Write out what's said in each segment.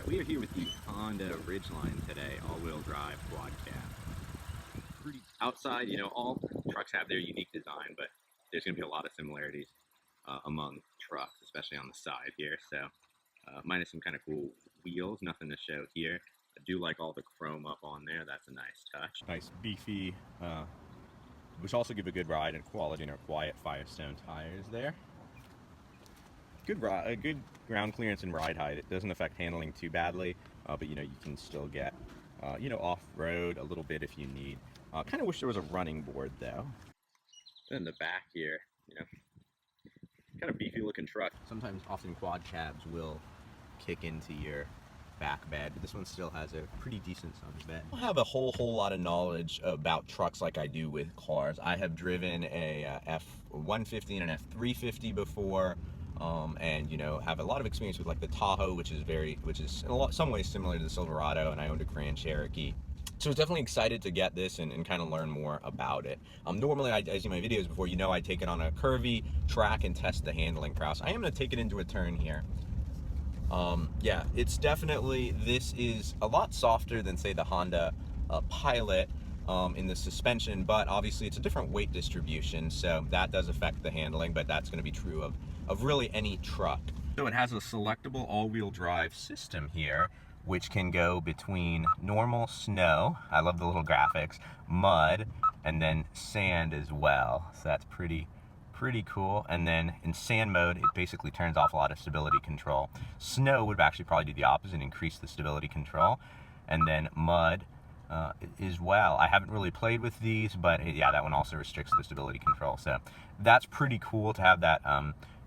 We are here with the Honda Ridgeline today, all-wheel drive quad cab. Pretty outside, all trucks have their unique design, but there's going to be a lot of similarities among trucks, especially on the side here. So, minus some kind of cool wheels, nothing to show here. I do like all the chrome up on there. That's a nice touch. Nice beefy, which also give a good ride and quality in our quiet Firestone tires there. Good ground clearance and ride height. It doesn't affect handling too badly, but you can still get off-road a little bit if you need. Kind of wish there was a running board though. In the back here, kind of beefy looking truck. Often quad cabs will kick into your back bed, but this one still has a pretty decent sized bed. I don't have a whole lot of knowledge about trucks like I do with cars. I have driven a F-150 and an F-350 before. And have a lot of experience with like the Tahoe, which is in some ways similar to the Silverado, and I owned a Grand Cherokee. So I was definitely excited to get this and kind of learn more about it. Normally, as in my videos before, I take it on a curvy track and test the handling prowess. I am going to take it into a turn here. Yeah, it's definitely, this is a lot softer than say the Honda Pilot in the suspension, but obviously it's a different weight distribution, so that does affect the handling, but that's going to be true of really any truck. So it has a selectable all-wheel drive system here, which can go between normal snow, I love the little graphics, mud, and then sand as well. So that's pretty cool. And then in sand mode, it basically turns off a lot of stability control. Snow would actually probably do the opposite, increase the stability control. And then mud as well. I haven't really played with these, but yeah, that one also restricts the stability control. So that's pretty cool to have that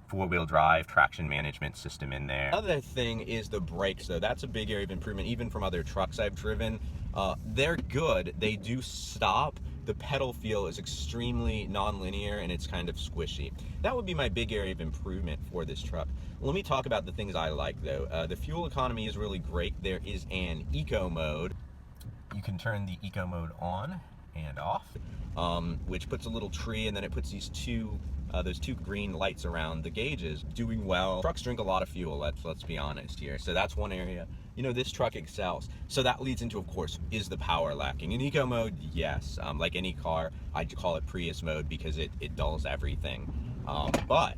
four-wheel drive traction management system in there. Other thing is the brakes though. That's a big area of improvement even from other trucks I've driven. They're good. They do stop. The pedal feel is extremely non-linear and it's kind of squishy. That would be my big area of improvement for this truck. Let me talk about the things I like though. The fuel economy is really great. There is an eco mode. You can turn the eco mode on and off, which puts a little tree, and then it puts these those two green lights around the gauges. Doing well. Trucks drink a lot of fuel, let's be honest here. So that's one area, this truck excels. So that leads into, of course, is the power lacking? In eco mode, yes. Like any car, I'd call it Prius mode because it dulls everything. But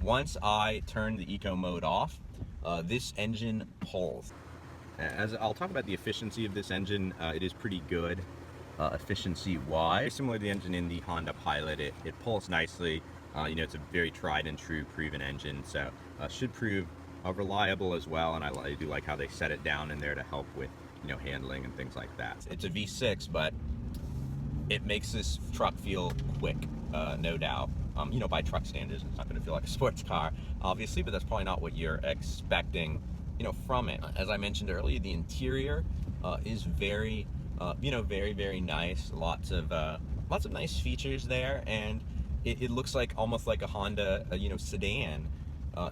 once I turn the eco mode off, this engine pulls. As I'll talk about the efficiency of this engine, it is pretty good efficiency-wise. Similar to the engine in the Honda Pilot, it pulls nicely. It's a very tried and true proven engine, so should prove reliable as well, and I do like how they set it down in there to help with handling and things like that. It's a V6, but it makes this truck feel quick, no doubt. By truck standards, it's not going to feel like a sports car, obviously, but that's probably not what you're expecting from it. As I mentioned earlier, the interior is very very nice. Lots of nice features there, and it looks like almost like a Honda sedan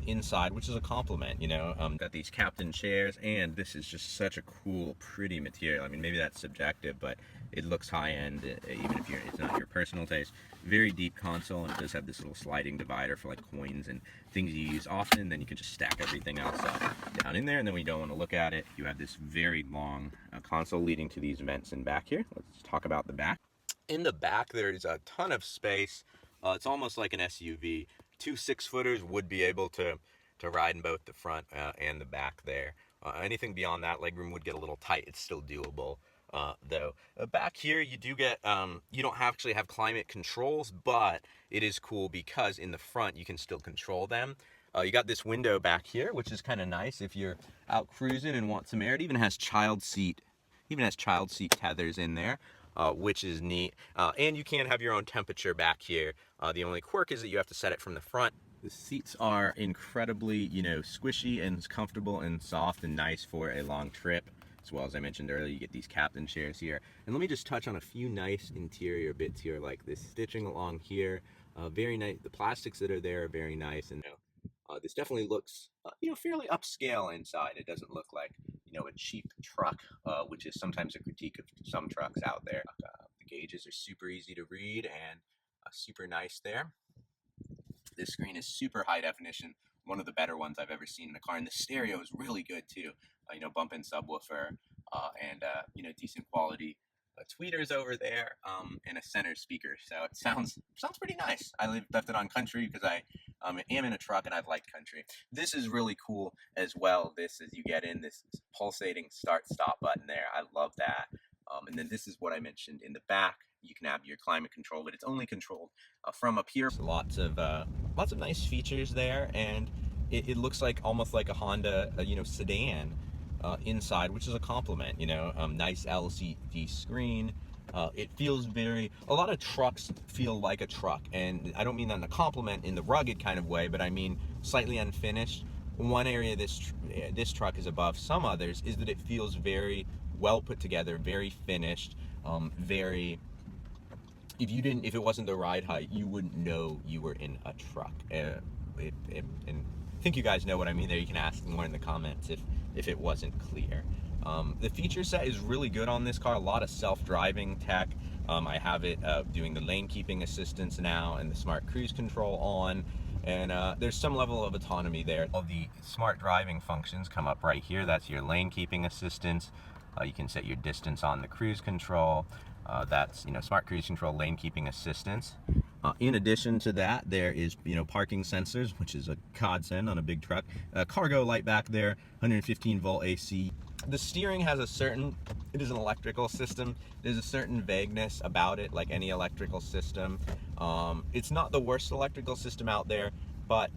inside, which is a compliment. Got these captain chairs, and this is just such a cool, pretty material. I mean, maybe that's subjective, but it looks high-end, even if it's not your personal taste. Very deep console, and it does have this little sliding divider for like coins and things you use often. Then you can just stack everything else up down in there, and then when you don't want to look at it, you have this very long console leading to these vents in back here. Let's talk about the back. In the back, there's a ton of space. It's almost like an SUV. Two 6-footers would be able to ride in both the front and the back there. Anything beyond that legroom would get a little tight. It's still doable though. Back here you do get, you don't actually have climate controls, but it is cool because in the front you can still control them. You got this window back here, which is kind of nice if you're out cruising and want some air. It even has child seat tethers in there. Which is neat, and you can have your own temperature back here. The only quirk is that you have to set it from the front. The seats are incredibly, squishy and comfortable and soft and nice for a long trip. As well, as I mentioned earlier, you get these captain chairs here. And let me just touch on a few nice interior bits here, like this stitching along here. Very nice. The plastics that are there are very nice, and this definitely looks, fairly upscale inside. It doesn't look like, a cheap truck, which is sometimes a critique of some trucks out there. The gauges are super easy to read and super nice there. This screen is super high definition, one of the better ones I've ever seen in a car, and the stereo is really good too. bump-in subwoofer, and decent quality tweeters over there, and a center speaker. So it sounds pretty nice. I left it on country because I am in a truck and I've liked country. This is really cool as well. This, as you get in, this pulsating start-stop button there. I love that. And then this is what I mentioned in the back. You can have your climate control, but it's only controlled from up here. So lots of nice features there, and it looks like almost like a Honda, sedan inside, which is a compliment. Nice LCD screen. It feels a lot of trucks feel like a truck, and I don't mean that in a compliment in the rugged kind of way, but I mean slightly unfinished. One area this truck is above some others is that it feels very well put together, very finished, if it wasn't the ride height, you wouldn't know you were in a truck. And I think you guys know what I mean there. You can ask more in the comments if it wasn't clear. The feature set is really good on this car. A lot of self-driving tech. I have it doing the lane keeping assistance now and the smart cruise control on. And there's some level of autonomy there. All the smart driving functions come up right here. That's your lane keeping assistance. You can set your distance on the cruise control. That's smart cruise control, lane keeping assistance. In addition to that, there is parking sensors, which is a godsend on a big truck. Cargo light back there, 115 volt AC. The steering has it is an electrical system. There's a certain vagueness about it, like any electrical system. It's not the worst electrical system out there, but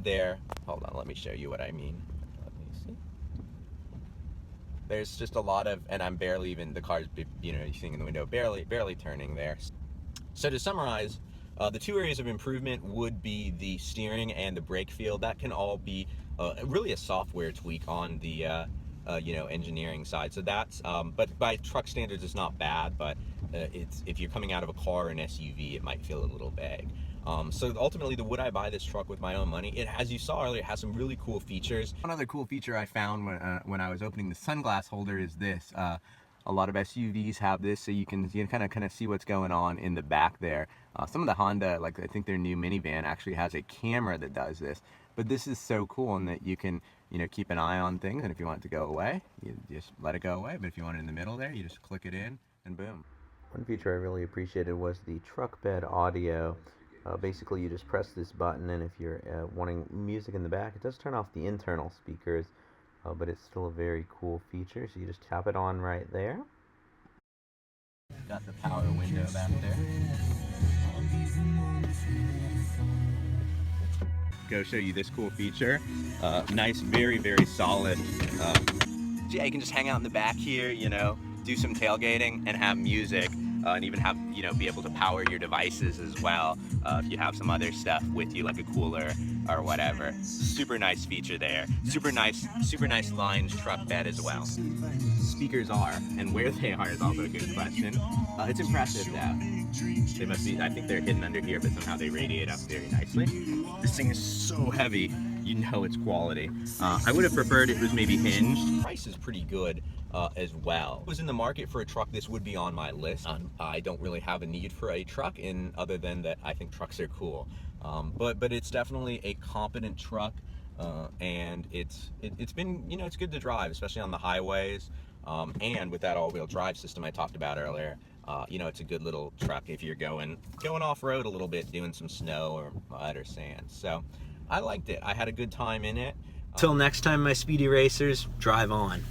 hold on, let me show you what I mean. Let me see. There's just a lot of, and I'm barely even, the car's, you're seeing in the window, barely turning there. So to summarize, the two areas of improvement would be the steering and the brake feel. That can all be really a software tweak on the engineering side. So that's, but by truck standards, it's not bad, but if you're coming out of a car or an SUV, it might feel a little vague. So ultimately, would I buy this truck with my own money? It, as you saw earlier, has some really cool features. One other cool feature I found when I was opening the sunglass holder is this. A lot of SUVs have this, so you can kind of see what's going on in the back there. Some of the Honda, like I think their new minivan, actually has a camera that does this. But this is so cool in that you can keep an eye on things, and if you want it to go away, you just let it go away. But if you want it in the middle there, you just click it in, and boom. One feature I really appreciated was the truck bed audio. Basically, you just press this button, and if you're wanting music in the back, it does turn off the internal speakers. But it's still a very cool feature, so you just tap it on right there. Got the power window back there. Go show you this cool feature. Nice, very solid. So yeah, you can just hang out in the back here, do some tailgating and have music, and even have, be able to power your devices as well. If you have some other stuff with you, like a cooler or whatever. Super nice feature there. Super nice lined truck bed as well. Speakers are, and where they are is also a good question. It's impressive that they must be, I think they're hidden under here, but somehow they radiate up very nicely. This thing is so heavy, it's quality. I would have preferred it was maybe hinged. The price is pretty good as well. If I was in the market for a truck, this would be on my list. I don't really have a need for a truck other than that I think trucks are cool. But it's definitely a competent truck, and it's been, it's good to drive, especially on the highways, and with that all-wheel drive system I talked about earlier. It's a good little truck if you're going off-road a little bit, doing some snow or mud or sand. So I liked it. I had a good time in it. Till next time, my speedy racers, drive on.